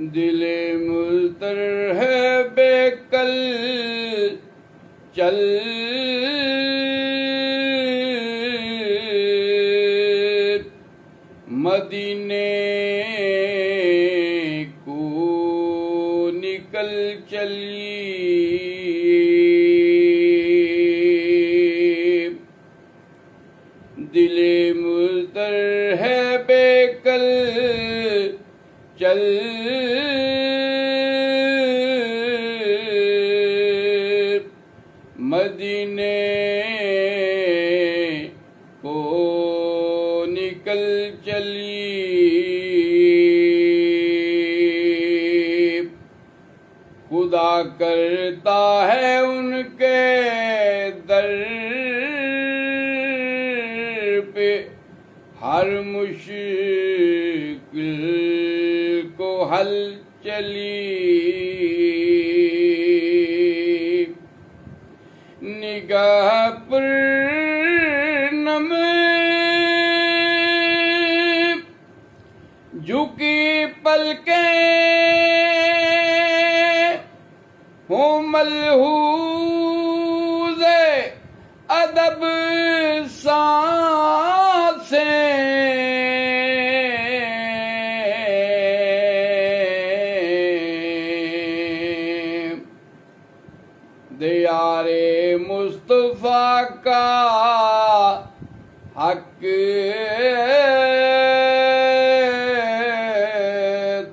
दिले मुज़तर है बेकल चल मदीने को निकल चली। दिले मुज़तर है बेकल चल मदीने को निकल चली। खुदा करता है उनके दर पे हर मुश्किल को हल चली। निगाह पर नम झुकी पलकें हो मलहूज़े अदब सांसें दियारे मुस्तफा का हक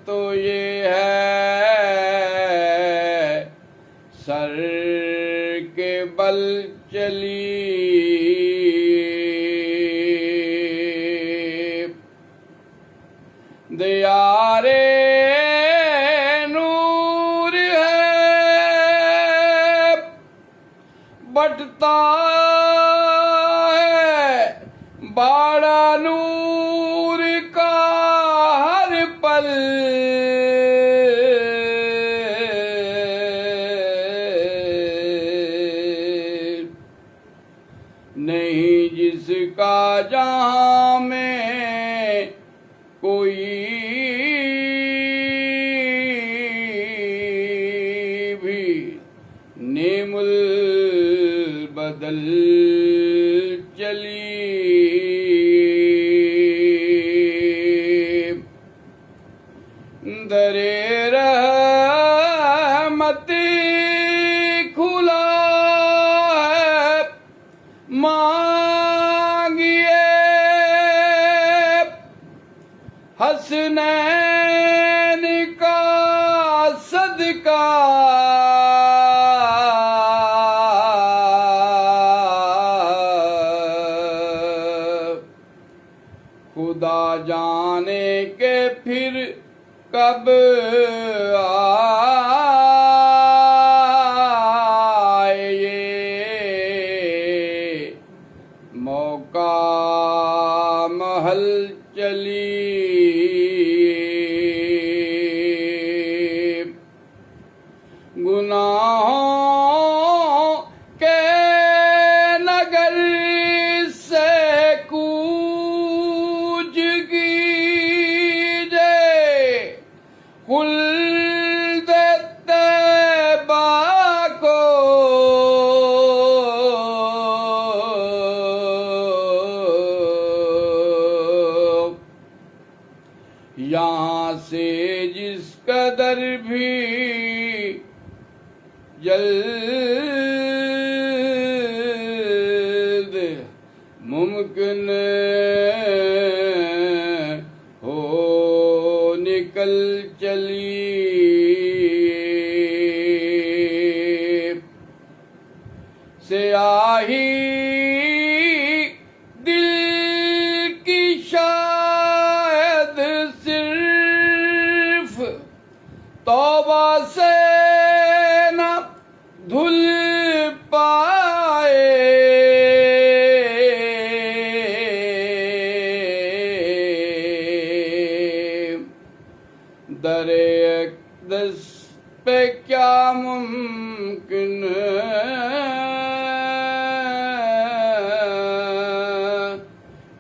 तो ये है सर के बल चली। दियारे नूर है बटता है बाड़ा नूर का हर पल। नहीं जिसका जहां में कोई भी नेमुल बदल चली। दरे रहमत खुला है मांगिए हसनैन का सदका। खुदा जाने के फिर कब आए ये मौका महल चली। गुनाहों के नगर से कूच कीजे खुल्द तैबा को। यहाँ से जिस कदर भी जल्द मुमकिन हो निकल चली। स्याही दिल की शायद सिर्फ तौबा से न धुल पाए।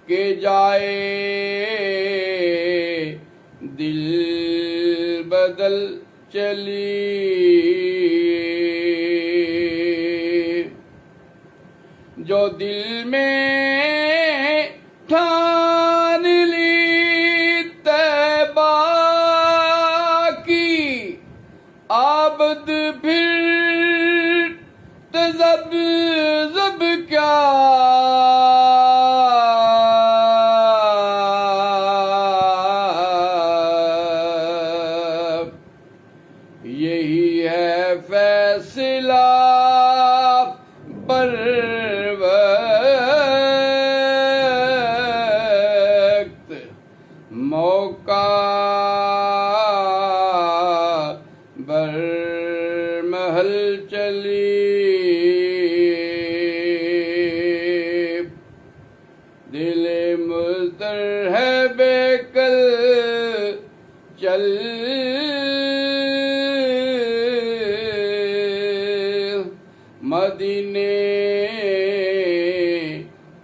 के जाए दिल बदल चली। जो दिल में ठान ली तैबा की आबद फिर तज़ब्ज़ब क्या। यही है फैसला बर वक्त मौका बर महल चली। दिल मुज़र है बेकल चल मदीने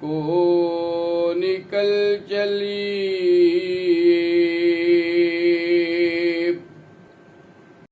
को निकल चली।